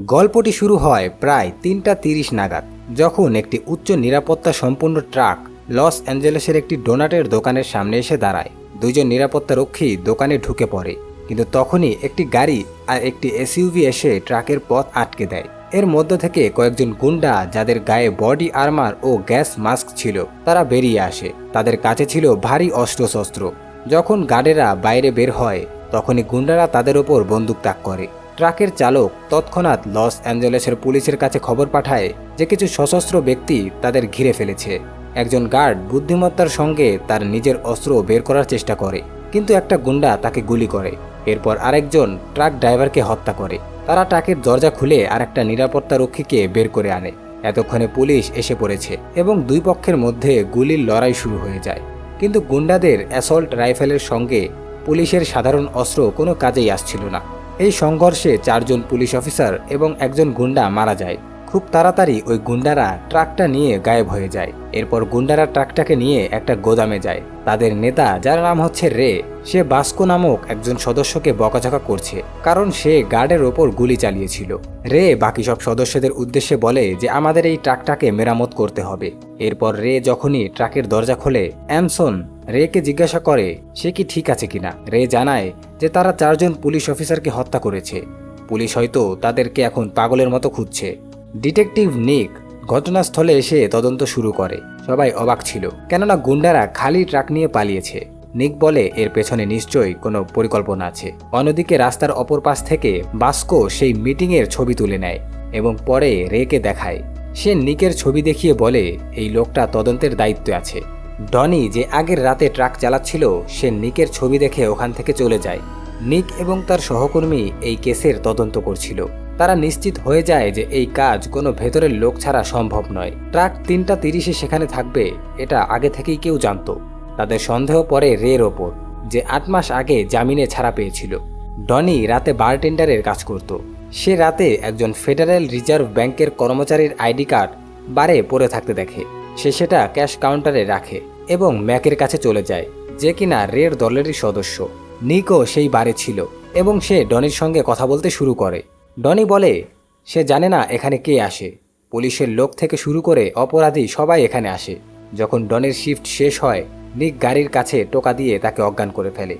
গল্পটি শুরু হয় প্রায় ৩টা ৩০ নাগাদ, যখন একটি উচ্চ নিরাপত্তা সম্পন্ন ট্রাক লস অ্যাঞ্জেলেসের একটি ডোনাটের দোকানের সামনে এসে দাঁড়ায়। দুইজন নিরাপত্তারক্ষী দোকানে ঢুকে পড়ে, কিন্তু তখনই একটি গাড়ি আর একটি এসইউভি এসে ট্রাকের পথ আটকে দেয়। এর মধ্য থেকে কয়েকজন গুন্ডা, যাদের গায়ে বডি আর্মার ও গ্যাস মাস্ক ছিল, তারা বেরিয়ে আসে। তাদের কাছে ছিল ভারী অস্ত্রশস্ত্র। যখন গার্ডেরা বাইরে বের হয়, তখনই গুন্ডারা তাদের ওপর বন্দুক তাক করে। ট্রাকের চালক তৎক্ষণাৎ লস অ্যাঞ্জেলেসের পুলিশের কাছে খবর পাঠায় যে কিছু সশস্ত্র ব্যক্তি তাদের ঘিরে ফেলেছে। একজন গার্ড বুদ্ধিমত্তার সঙ্গে তার নিজের অস্ত্র বের করার চেষ্টা করে, কিন্তু একটা গুন্ডা তাকে গুলি করে। এরপর আরেকজন ট্রাক ড্রাইভারকে হত্যা করে। তারা ট্রাকের দরজা খুলে আরেকটা নিরাপত্তা রক্ষীকে বের করে আনে। এতক্ষণে পুলিশ এসে পড়েছে এবং দুই পক্ষের মধ্যে গুলির লড়াই শুরু হয়ে যায়। কিন্তু গুন্ডাদের অ্যাসল্ট রাইফেলের সঙ্গে পুলিশের সাধারণ অস্ত্র কোনো কাজেই আসছিল না। এই সংঘর্ষে 4জন পুলিশ অফিসার এবং একজন গুন্ডা মারা যায়। খুব তাড়াতাড়ি ওই গুন্ডারা ট্রাকটা নিয়ে গায়েব হয়ে যায়। এরপর গুন্ডারা ট্রাকটাকে নিয়ে একটা গোদামে যায়। তাদের নেতা, যার নাম হচ্ছে রে, সে বাস্কো নামক একজন সদস্যকে বকাঝকা করছে, কারণ সে গার্ডের ওপর গুলি চালিয়েছিল। রে বাকি সব সদস্যদের উদ্দেশ্যে বলে যে আমাদের এই ট্রাকটাকে মেরামত করতে হবে। এরপর রে যখনই ট্রাকের দরজা খোলে, অ্যানসন রেকে জিজ্ঞাসা করে সে কি ঠিক আছে কিনা। রে জানায় যে তারা 4জন পুলিশ অফিসারকে হত্যা করেছে। পুলিশ হয়তো তাদেরকে এখন পাগলের মতো খুঁজছে। ডিটেকটিভ নিক ঘটনাস্থলে এসে তদন্ত শুরু করে। সবাই অবাক ছিল, কেননা গুন্ডারা খালি ট্রাক নিয়ে পালিয়েছে। নিক বলে এর পেছনে নিশ্চয়ই কোনো পরিকল্পনা আছে। অন্যদিকে রাস্তার অপর পাশ থেকে বাস্কো সেই মিটিংয়ের ছবি তুলে নেয় এবং পরে রেকে দেখায়। সে নিকের ছবি দেখিয়ে বলে এই লোকটা তদন্তের দায়িত্বে আছে। ডনি, যে আগের রাতে ট্রাক চালাচ্ছিল, সে নিকের ছবি দেখে ওখান থেকে চলে যায়। নিক এবং তার সহকর্মী এই কেসের তদন্ত করছিল। তারা নিশ্চিত হয়ে যায় যে এই কাজ কোনো ভেতরের লোক ছাড়া সম্ভব নয়। ট্রাক 3টা 30-এ সেখানে থাকবে, এটা আগে থেকেই কেউ জানত। তাদের সন্দেহ পড়ে রের ওপর, যে 8 মাস আগে জামিনে ছাড়া পেয়েছিল। ডনি রাতে বারটেন্ডারের কাজ করত। সে রাতে একজন ফেডারেল রিজার্ভ ব্যাংকের কর্মচারীর আইডি কার্ড বারে পড়ে থাকতে দেখে। সে সেটা ক্যাশ কাউন্টারে রাখে এবং ম্যাকের কাছে চলে যায়, যে কিনা রের দলেরই সদস্য। নিকও সেই বারে ছিল এবং সে ডনির সঙ্গে কথা বলতে শুরু করে। ডনি বলে সে জানে না এখানে কে আসে। পুলিশের লোক থেকে শুরু করে অপরাধী সবাই এখানে আসে। যখন ডনির শিফট শেষ হয়, নিক গাড়ির কাছে টোকা দিয়ে তাকে অজ্ঞান করে ফেলে।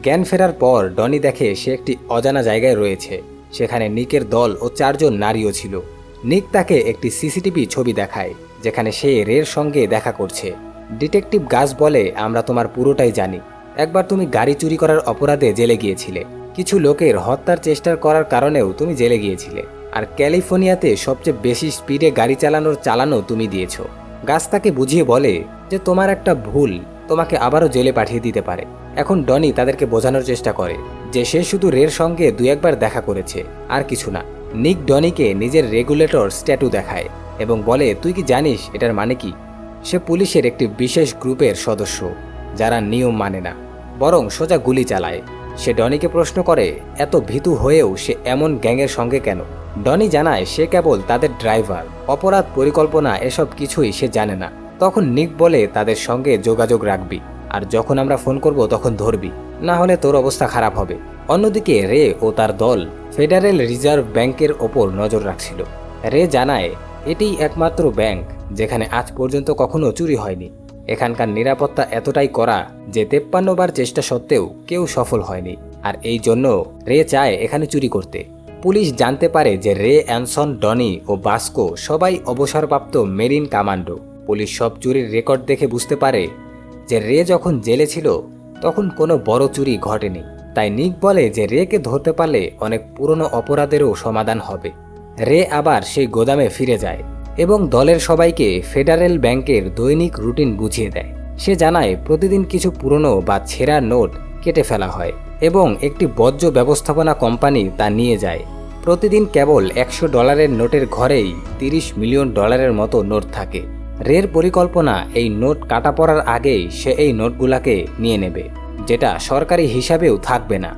জ্ঞান ফেরার পর ডনি দেখে সে একটি অজানা জায়গায় রয়েছে। সেখানে নিকের দল ও 4জন নারীও ছিল। নিক তাকে একটি সিসিটিভি ছবি দেখায়, যেখানে সে রের সঙ্গে দেখা করছে। ডিটেকটিভ গাস বলে আমরা তোমার পুরোটাই জানি। একবার তুমি গাড়ি চুরি করার অপরাধে জেলে গিয়েছিলে। কিছু লোকের হত্যার চেষ্টা করার কারণেও তুমি জেলে গিয়েছিলে। আর ক্যালিফোর্নিয়াতে সবচেয়ে বেশি স্পিডে গাড়ি চালানো তুমি দিয়েছো। গাস তাকে বুঝিয়ে বলে যে তোমার একটা ভুল তোমাকে আবারও জেলে পাঠিয়ে দিতে পারে। এখন ডনি তাদেরকে বোঝানোর চেষ্টা করে যে সে শুধু রের সঙ্গে 2-1 বার দেখা করেছে, আর কিছু না। নিক ডনিকে নিজের রেগুলেটর স্ট্যাটু দেখায় এবং বলে তুই কি জানিস এটার মানে কি? সে পুলিশের একটি বিশেষ গ্রুপের সদস্য, যারা নিয়ম মানে না, বরং সোজা গুলি চালায়। সে ডনিকে প্রশ্ন করে এত ভীতু হয়েও সে এমন গ্যাংয়ের সঙ্গে কেন? ডনি জানায় সে কেবল তাদের ড্রাইভার, অপরাধ পরিকল্পনা এসব কিছুই সে জানে না। তখন নিক বলে তাদের সঙ্গে যোগাযোগ রাখবি, আর যখন আমরা ফোন করব তখন ধরবি, না হলে তোর অবস্থা খারাপ হবে। অন্যদিকে রে ও তার দল ফেডারেল রিজার্ভ ব্যাংকের ওপর নজর রাখছিল। রে জানায় এটিই একমাত্র ব্যাংক যেখানে আজ পর্যন্ত কখনো চুরি হয়নি। এখানকার নিরাপত্তা এতটাই কড়া যে 53 বার চেষ্টা সত্ত্বেও কেউ সফল হয়নি, আর এই জন্য রে চায় এখানে চুরি করতে। পুলিশ জানতে পারে যে রে, অ্যানসন, ডনি ও বাস্কো সবাই অবসরপ্রাপ্ত মেরিন কমান্ডো। পুলিশ সব চুরির রেকর্ড দেখে বুঝতে পারে যে রে যখন জেলে ছিল তখন কোনো বড় চুরি ঘটেনি। তাই নিক বলে যে রেকে ধরতে পারলে অনেক পুরনো অপরাধেরও সমাধান হবে। রে আবার সেই গোদামে ফিরে যায় এবং দলের সবাইকে ফেডারেল ব্যাংকের দৈনিক রুটিন বুঝিয়ে দেয়। সে জানায় প্রতিদিন কিছু পুরনো বা ছেঁড়া নোট কেটে ফেলা হয় এবং একটি বর্জ্য ব্যবস্থাপনা কোম্পানি তা নিয়ে যায়। প্রতিদিন কেবল $100 নোটের ঘরেই $30 মিলিয়ন মতো নোট থাকে। রের পরিকল্পনা এই নোট কাটা পড়ার আগেই সে এই নোটগুলাকে নিয়ে নেবে, যেটা সরকারি হিসাবেও থাকবে না।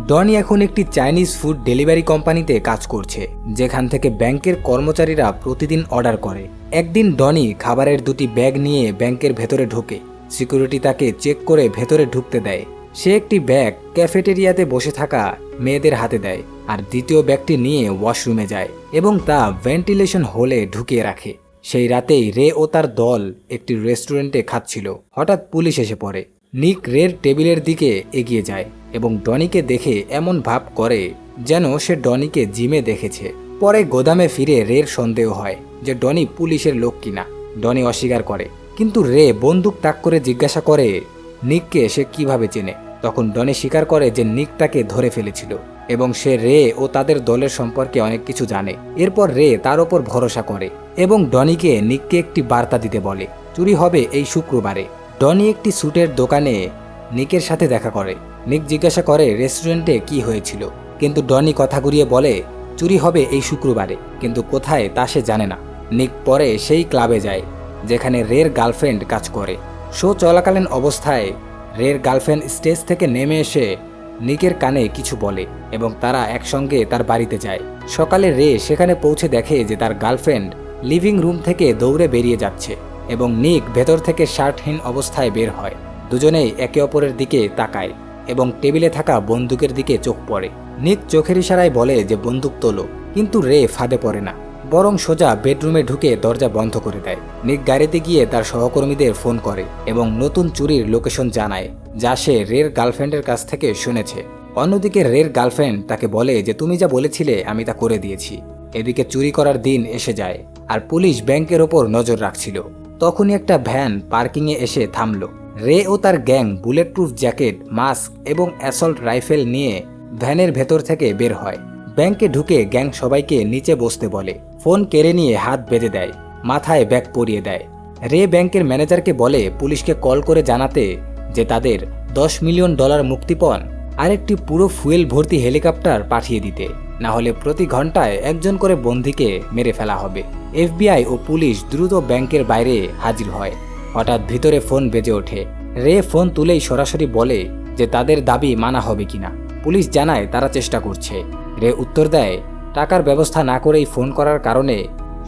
ডনি এখন একটি চাইনিজ ফুড ডেলিভারি কোম্পানিতে কাজ করছে, যেখান থেকে ব্যাংকের কর্মচারীরা প্রতিদিন অর্ডার করে। একদিন ডনি খাবারের 2টি ব্যাগ নিয়ে ব্যাংকের ভেতরে ঢোকে। সিকিউরিটি তাকে চেক করে ভেতরে ঢুকতে দেয়। সে একটি ব্যাগ ক্যাফেটেরিয়াতে বসে থাকা মেয়েদের হাতে দেয় আর দ্বিতীয় ব্যাগটি নিয়ে ওয়াশরুমে যায় এবং তা ভেন্টিলেশন হোলে ঢুকিয়ে রাখে। সেই রাতেই রে ও তার দল একটি রেস্টুরেন্টে খাচ্ছিল। হঠাৎ পুলিশ এসে পড়ে। নিক রের টেবিলের দিকে এগিয়ে যায় এবং ডনিকে দেখে এমন ভাব করে যেন সে ডনিকে জিমে দেখেছে। পরে গোদামে ফিরে রের সন্দেহ হয় যে ডনি পুলিশের লোক কিনা। ডনি অস্বীকার করে, কিন্তু রে বন্দুক তাক করে জিজ্ঞাসা করে নিককে সে কিভাবে চেনে। তখন ডনি স্বীকার করে যে নিক তাকে ধরে ফেলেছিল এবং সে রে ও তাদের দলের সম্পর্কে অনেক কিছু জানে। এরপর রে তার ওপর ভরসা করে এবং ডনিকে নিককে একটি বার্তা দিতে বলে। চুরি হবে এই শুক্রবারে। ডনি একটি স্যুটের দোকানে নিকের সাথে দেখা করে। নিক জিজ্ঞাসা করে রেস্টুরেন্টে কি হয়েছিল, কিন্তু ডনি কথা ঘুরিয়ে বলে চুরি হবে এই শুক্রবারে, কিন্তু কোথায় তা সে জানে না। নিক পরে সেই ক্লাবে যায় যেখানে রের গার্লফ্রেন্ড কাজ করে। শো চলাকালীন অবস্থায় রের গার্লফ্রেন্ড স্টেজ থেকে নেমে এসে নিকের কানে কিছু বলে এবং তারা একসঙ্গে তার বাড়িতে যায়। সকালে রে সেখানে পৌঁছে দেখে যে তার গার্লফ্রেন্ড লিভিং রুম থেকে দৌড়ে বেরিয়ে যাচ্ছে এবং নিক ভেতর থেকে শার্টহীন অবস্থায় বের হয়। দুজনেই একে অপরের দিকে তাকায় এবং টেবিলে থাকা বন্দুকের দিকে চোখ পড়ে। নিক চোখের ইশারায় বলে যে বন্দুক তোলো, কিন্তু রে ফাঁদে পড়ে না, বরং সোজা বেডরুমে ঢুকে দরজা বন্ধ করে দেয়। নিক গাড়িতে গিয়ে তার সহকর্মীদের ফোন করে এবং নতুন চুরির লোকেশন জানায়, যা সে রের গার্লফ্রেন্ডের কাছ থেকে শুনেছে। অন্যদিকে রের গার্লফ্রেন্ড তাকে বলে যে তুমি যা বলেছিলে আমি তা করে দিয়েছি। এদিকে চুরি করার দিন এসে যায় আর পুলিশ ব্যাংকের ওপর নজর রাখছিল। তখনই একটা ভ্যান পার্কিংয়ে এসে থামল। রে ও তার gang bullet proof jacket, mask এবং অ্যাসল্ট রাইফেল নিয়ে ভ্যানের ভেতর থেকে বের হয়। ব্যাংকে ঢুকে গ্যাং সবাইকে নিচে বসতে বলে, ফোন কেড়ে নিয়ে হাত বেঁধে দেয়, মাথায় ব্যাগ পরিয়ে দেয়। রে ব্যাংকের ম্যানেজারকে বলে পুলিশকে কল করে জানাতে যে তাদের $10 মিলিয়ন মুক্তিপণ আর একটি পুরো ফুয়েল ভর্তি হেলিকপ্টার পাঠিয়ে দিতে, না হলে প্রতি ঘন্টায় একজন করে বন্দীকে মেরে ফেলা হবে। FBI ও পুলিশ দ্রুত ব্যাংকের বাইরে হাজির হয়। হঠাৎ ভিতরে ফোন বেজে ওঠে। রে ফোন তুলেই সরাসরি বলে যে তাদের দাবি মানা হবে কিনা। পুলিশ জানায় তারা চেষ্টা করছে। রে উত্তর দেয়, টাকার ব্যবস্থা না করেই ফোন করার কারণে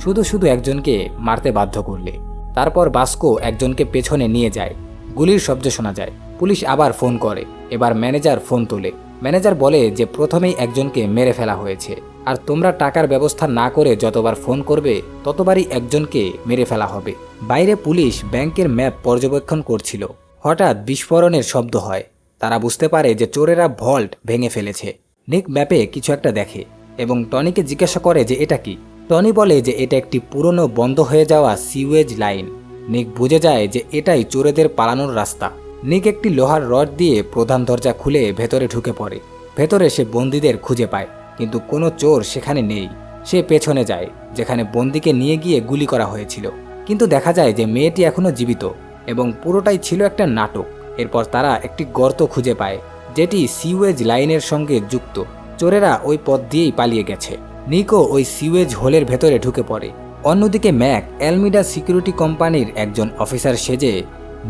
শুধু একজনকে মারতে বাধ্য করলে। তারপর বাস্কো একজনকে পেছনে নিয়ে যায়। গুলির শব্দ শোনা যায়। পুলিশ আবার ফোন করে। এবার ম্যানেজার ফোন তোলে। ম্যানেজার বলে যে প্রথমেই একজনকে মেরে ফেলা হয়েছে আর তোমরা টাকার ব্যবস্থা না করে যতবার ফোন করবে ততবারই একজনকে মেরে ফেলা হবে। বাইরে পুলিশ ব্যাংকের ম্যাপ পর্যবেক্ষণ করছিল। হঠাৎ বিস্ফোরণের শব্দ হয়। তারা বুঝতে পারে যে চোরেরা ভল্ট ভেঙে ফেলেছে। নিক ম্যাপে কিছু একটা দেখে এবং টনিকে জিজ্ঞাসা করে যে এটা কি। টনি বলে যে এটা একটি পুরনো বন্ধ হয়ে যাওয়া সিওয়েজ লাইন। নিক বুঝে যায় যে এটাই চোরেদের পালানোর রাস্তা। নিক একটি লোহার রড দিয়ে প্রধান দরজা খুলে ভেতরে ঢুকে পড়ে। ভেতরে সে বন্দীদের খুঁজে পায়, কিন্তু কোনো চোর সেখানে নেই। সে পেছনে যায় যেখানে বন্দীকে নিয়ে গিয়ে গুলি করা হয়েছিল, কিন্তু দেখা যায় যে মেয়েটি এখনও জীবিত এবং পুরোটাই ছিল একটা নাটক। এরপর তারা একটি গর্ত খুঁজে পায় যেটি সিওয়েজ লাইনের সঙ্গে যুক্ত। চোরেরা ওই পথ দিয়েই পালিয়ে গেছে। নিকও ওই সিওয়েজ হোলের ভেতরে ঢুকে পড়ে। অন্যদিকে ম্যাক এলমিডা সিকিউরিটি কোম্পানির একজন অফিসার সেজে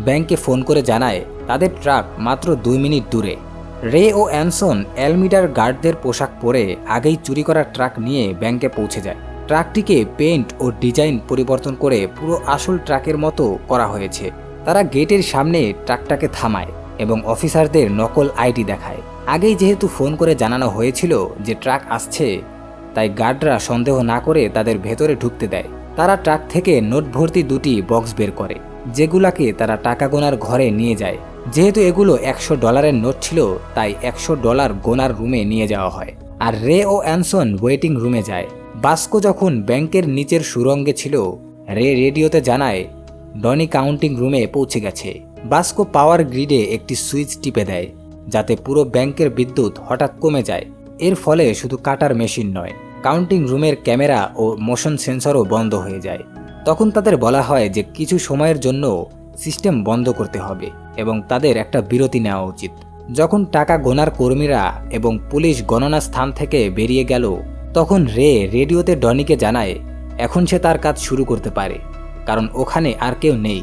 ব্যাংকে ফোন করে জানায় তাদের ট্রাক মাত্র 2 মিনিট দূরে। রে ও অ্যানসন এলমিডার গার্ডদের পোশাক পরে আগেই চুরি করা ট্রাক নিয়ে ব্যাংকে পৌঁছে যায়। ট্রাকটিকে পেইন্ট ও ডিজাইন পরিবর্তন করে পুরো আসল ট্রাকের মতো করা হয়েছে। তারা গেটের সামনে ট্রাকটাকে থামায় এবং অফিসারদের নকল আইডি দেখায়। আগেই যেহেতু ফোন করে জানানো হয়েছিল যে ট্রাক আসছে, তাই গার্ডরা সন্দেহ না করে তাদের ভেতরে ঢুকতে দেয়। তারা ট্রাক থেকে নোট ভর্তি 2টি বক্স বের করে, যেগুলাকে তারা টাকা গোনার ঘরে নিয়ে যায়। যেহেতু এগুলো $100 নোট ছিল, তাই $100 গোনার রুমে নিয়ে যাওয়া হয়। আর রে ও অ্যানসন ওয়েটিং রুমে যায়। বাস্কো যখন ব্যাংকের নিচের সুরঙ্গে ছিল, রে রেডিওতে জানায় ডনি কাউন্টিং রুমে পৌঁছে গেছে। বাস্কো পাওয়ার গ্রিডে একটি সুইচ টিপে দেয় যাতে পুরো ব্যাংকের বিদ্যুৎ হঠাৎ কমে যায়। এর ফলে শুধু কাটার মেশিন নয়, কাউন্টিং রুমের ক্যামেরা ও মোশন সেন্সরও বন্ধ হয়ে যায়। তখন তাদের বলা হয় যে কিছু সময়ের জন্য সিস্টেম বন্ধ করতে হবে এবং তাদের একটা বিরতি নেওয়া উচিত। যখন টাকা গোনার কর্মীরা এবং পুলিশ গণনা স্থান থেকে বেরিয়ে গেল, তখন রে রেডিওতে ডনিকে জানায় এখন সে তার কাজ শুরু করতে পারে, কারণ ওখানে আর কেউ নেই।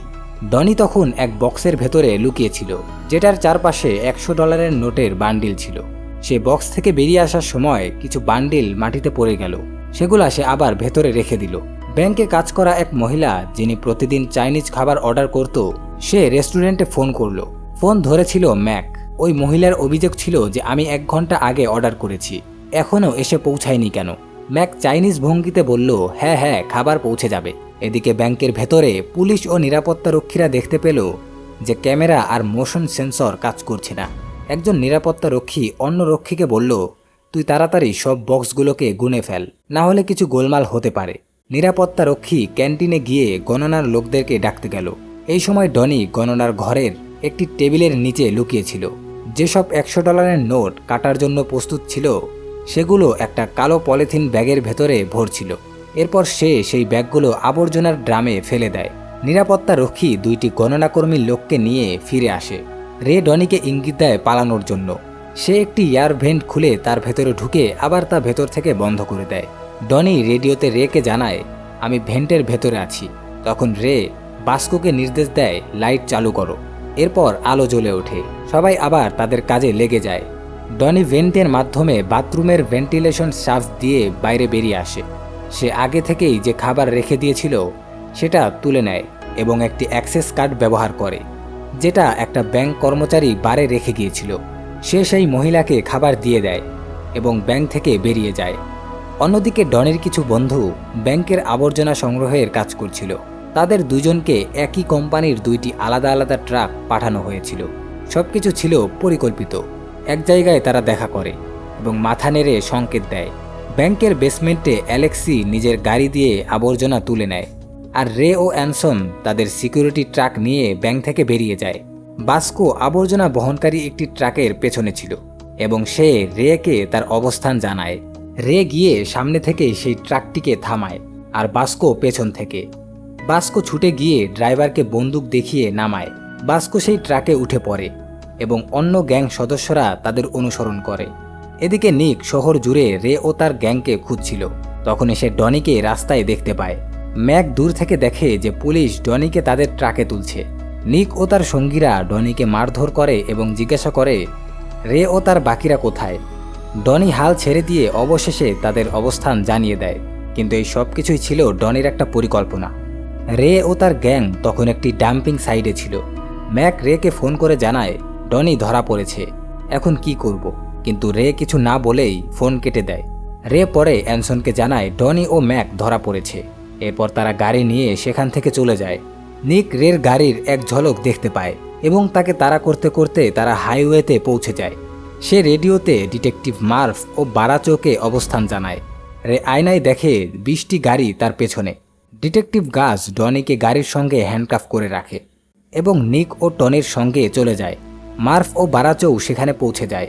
ডনি তখন এক বক্সের ভেতরে লুকিয়েছিল, যেটার চারপাশে $100 নোটের বান্ডিল ছিল। সে বক্স থেকে বেরিয়ে আসার সময় কিছু বান্ডিল মাটিতে পড়ে গেল। সেগুলা সে আবার ভেতরে রেখে দিল। ব্যাংকে কাজ করা এক মহিলা, যিনি প্রতিদিন চাইনিজ খাবার অর্ডার করত, সে রেস্টুরেন্টে ফোন করলো। ফোন ধরেছিল ম্যাক। ওই মহিলার অভিযোগ ছিল যে আমি 1 ঘন্টা আগে অর্ডার করেছি, এখনও এসে পৌঁছায়নি কেন। ম্যাক চাইনিজ ভঙ্গিতে বলল, হ্যাঁ হ্যাঁ, খাবার পৌঁছে যাবে। এদিকে ব্যাংকের ভেতরে পুলিশ ও নিরাপত্তা রক্ষীরা দেখতে পেল যে ক্যামেরা আর মোশন সেন্সর কাজ করছে না। একজন নিরাপত্তা রক্ষী অন্য রক্ষীকে বলল, তুই তাড়াতাড়ি সব বক্সগুলোকে গুনে ফেল, না হলে কিছু গোলমাল হতে পারে। নিরাপত্তা রক্ষী ক্যান্টিনে গিয়ে গণনার লোকদেরকে ডাকতে গেল। এই সময় ডনি গণনার ঘরের একটি টেবিলের নিচে লুকিয়েছিল। যেসব $100 নোট কাটার জন্য প্রস্তুত ছিল সেগুলো একটা কালো পলিথিন ব্যাগের ভেতরে ভরছিল। এরপর সে সেই ব্যাগগুলো আবর্জনার ড্রামে ফেলে দেয়। নিরাপত্তা রক্ষী 2টি গণনাকর্মী লোককে নিয়ে ফিরে আসে। রে ডনিকে ইঙ্গিত দেয় পালানোর জন্য। সে একটি এয়ার ভেন্ট খুলে তার ভেতরে ঢুকে আবার তা ভেতর থেকে বন্ধ করে দেয়। ডনি রেডিওতে রেকে জানায়, আমি ভেন্টের ভেতরে আছি। তখন রে বাস্কোকে নির্দেশ দেয়, লাইট চালু করো। এরপর আলো জ্বলে ওঠে। সবাই আবার তাদের কাজে লেগে যায়। ডনি ভেন্টের মাধ্যমে বাথরুমের ভেন্টিলেশন শাফট দিয়ে বাইরে বেরিয়ে আসে। সে আগে থেকেই যে খাবার রেখে দিয়েছিল সেটা তুলে নেয় এবং একটি অ্যাক্সেস কার্ড ব্যবহার করে, যেটা একটা ব্যাংক কর্মচারী বারে রেখে গিয়েছিল। সে সেই মহিলাকে খাবার দিয়ে দেয় এবং ব্যাংক থেকে বেরিয়ে যায়। অন্যদিকে ডনির কিছু বন্ধু ব্যাংকের আবর্জনা সংগ্রহের কাজ করছিল। তাদের দুজনকে একই কোম্পানির 2টি আলাদা আলাদা ট্রাক পাঠানো হয়েছিল। সবকিছু ছিল পরিকল্পিত। এক জায়গায় তারা দেখা করে এবং মাথা নেড়ে সংকেত দেয়। ব্যাংকের বেসমেন্টে অ্যালেক্সি নিজের গাড়ি দিয়ে আবর্জনা তুলে নেয়, আর রে ও অ্যানসন তাদের সিকিউরিটি ট্রাক নিয়ে ব্যাংক থেকে বেরিয়ে যায়। বাস্কো আবর্জনা বহনকারী একটি ট্রাকের পেছনে ছিল এবং সে রেকে তার অবস্থান জানায়। রে গিয়ে সামনে থেকে সেই ট্রাকটিকে থামায় আর বাস্কো পেছন থেকে। বাস্কো ছুটে গিয়ে ড্রাইভারকে বন্দুক দেখিয়ে নামায়। বাস্কো সেই ট্রাকে উঠে পড়ে এবং অন্য গ্যাং সদস্যরা তাদের অনুসরণ করে। এদিকে নিক শহর জুড়ে রে ও তার গ্যাংকে খুঁজছিল। তখন সে ডনিকে রাস্তায় দেখতে পায়। ম্যাক দূর থেকে দেখে যে পুলিশ ডনিকে তাদের ট্রাকে তুলছে। নিক ও তার সঙ্গীরা ডনিকে মারধর করে এবং জিজ্ঞাসা করে রে ও তার বাকিরা কোথায়। ডনি হাল ছেড়ে দিয়ে অবশেষে তাদের অবস্থান জানিয়ে দেয়। কিন্তু এই সব কিছুই ছিল ডনির একটা পরিকল্পনা। রে ও তার গ্যাং তখন একটি ডাম্পিং সাইডে ছিল। ম্যাক রেকে ফোন করে জানায় ডনি ধরা পড়েছে, এখন কি করব। কিন্তু রে কিছু না বলেই ফোন কেটে দেয়। রে পরে অ্যানসনকে জানায় ডনি ও ম্যাক ধরা পড়েছে। এরপর তারা গাড়ি নিয়ে সেখান থেকে চলে যায়। নিক রের গাড়ির এক ঝলক দেখতে পায় এবং তাকে তাড়া করতে করতে তারা হাইওয়েতে পৌঁছে যায়। সে রেডিওতে ডিটেকটিভ মার্ফ ও বারাচোকে অবস্থান জানায়। রে আয়নায় দেখে 20টি গাড়ি তার পেছনে। ডিটেকটিভ গাস ডনিকে গাড়ির সঙ্গে হ্যান্ডকাফ করে রাখে এবং নিক ও টনির সঙ্গে চলে যায়। মার্ফ ও বারাচৌ সেখানে পৌঁছে যায়।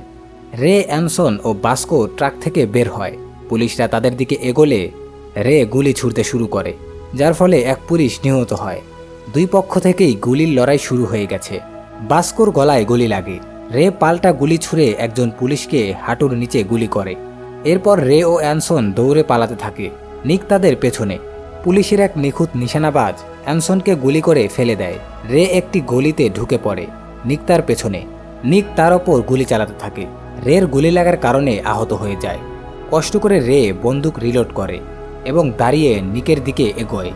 রে, অ্যানসন ও বাস্কো ট্রাক থেকে বের হয়। পুলিশরা তাদের দিকে এগোলে রে গুলি ছুড়তে শুরু করে, যার ফলে এক পুলিশ নিহত হয়। দুই পক্ষ থেকেই গুলির লড়াই শুরু হয়ে গেছে। বাস্কোর গলায় গুলি লাগে। রে পাল্টা গুলি ছুঁড়ে একজন পুলিশকে হাঁটুর নিচে গুলি করে। এরপর রে ও অ্যানসন দৌড়ে পালাতে থাকে। নিক তাদের পেছনে। পুলিশের এক নিখুঁত নিশানাবাজ অ্যানসনকে গুলি করে ফেলে দেয়। রে একটি গলিতে ঢুকে পড়ে। নিক তার পেছনে। নিক তার ওপর গুলি চালাতে থাকে। রের গুলি লাগার কারণে আহত হয়ে যায়। কষ্ট করে রে বন্দুক রিলোড করে এবং দাঁড়িয়ে নিকের দিকে এগোয়।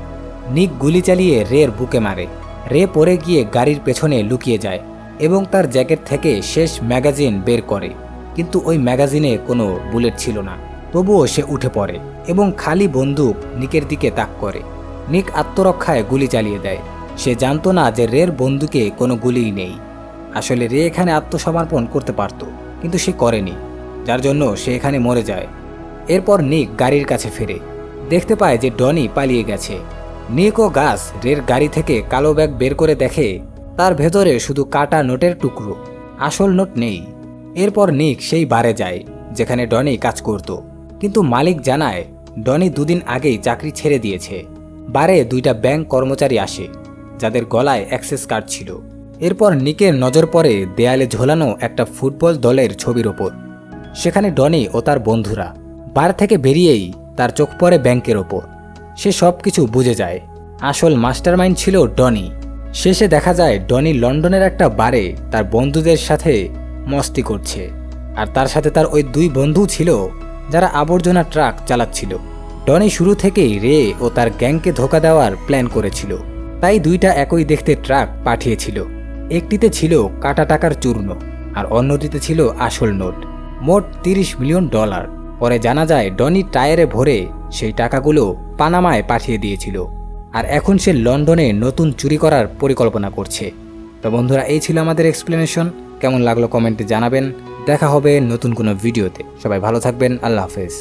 নিক গুলি চালিয়ে রের বুকে মারে। রে পড়ে গিয়ে গাড়ির পেছনে লুকিয়ে যায় এবং তার জ্যাকেট থেকে শেষ ম্যাগাজিন বের করে, কিন্তু ওই ম্যাগাজিনে কোনো বুলেট ছিল না। তবুও সে উঠে পড়ে এবং খালি বন্দুক নিকের দিকে তাক করে। নিক আত্মরক্ষায় গুলি চালিয়ে দেয়। সে জানতো না যে রের বন্দুকে কোনো গুলিই নেই। আসলে রে এখানে আত্মসমর্পণ করতে পারত, কিন্তু সে করেনি, যার জন্য সে এখানে মরে যায়। এরপর নিক গাড়ির কাছে ফিরে দেখতে পায় যে ডনি পালিয়ে গেছে। নিক ও গাস রের গাড়ি থেকে কালো ব্যাগ বের করে দেখে তার ভেতরে শুধু কাটা নোটের টুকরো, আসল নোট নেই। এরপর নিক সেই বারে যায় যেখানে ডনি কাজ করত, কিন্তু মালিক জানায় ডনি 2 দিন আগেই চাকরি ছেড়ে দিয়েছে। বারে 2টা ব্যাংক কর্মচারী আসে যাদের গলায় অ্যাক্সেস কার্ড ছিল। এরপর নিকের নজর পড়ে দেয়ালে ঝোলানো একটা ফুটবল দলের ছবির ওপর। সেখানে ডনি ও তার বন্ধুরা। বার থেকে বেরিয়েই তার চোখ পড়ে ব্যাংকের ওপর। সে সব কিছু বুঝে যায়। আসল মাস্টারমাইন্ড ছিল ডনি। শেষে দেখা যায় ডনি লন্ডনের একটা বারে তার বন্ধুদের সাথে মস্তি করছে, আর তার সাথে তার ওই 2 বন্ধু ছিল যারা আবর্জনা ট্রাক চালাচ্ছিল। ডনি শুরু থেকেই রে ও তার গ্যাংকে ধোঁকা দেওয়ার প্ল্যান করেছিল, তাই 2টা একই দেখতে ট্রাক পাঠিয়েছিল। একটিতে ছিল কাটা টাকার চূর্ণ আর অন্যটিতে ছিল আসল নোট, মোট $30 মিলিয়ন। পরে জানা যায় ডনি টায়ারে ভরে সেই টাকাগুলো পানামায় পাঠিয়ে দিয়েছিল, আর এখন সে লন্ডনে নতুন চুরি করার পরিকল্পনা করছে। তো বন্ধুরা, এই ছিল আমাদের এক্সপ্লেনেশন। কেমন লাগলো কমেন্টে জানাবেন। দেখা হবে নতুন কোনো ভিডিওতে। সবাই ভালো থাকবেন। আল্লাহ হাফেজ।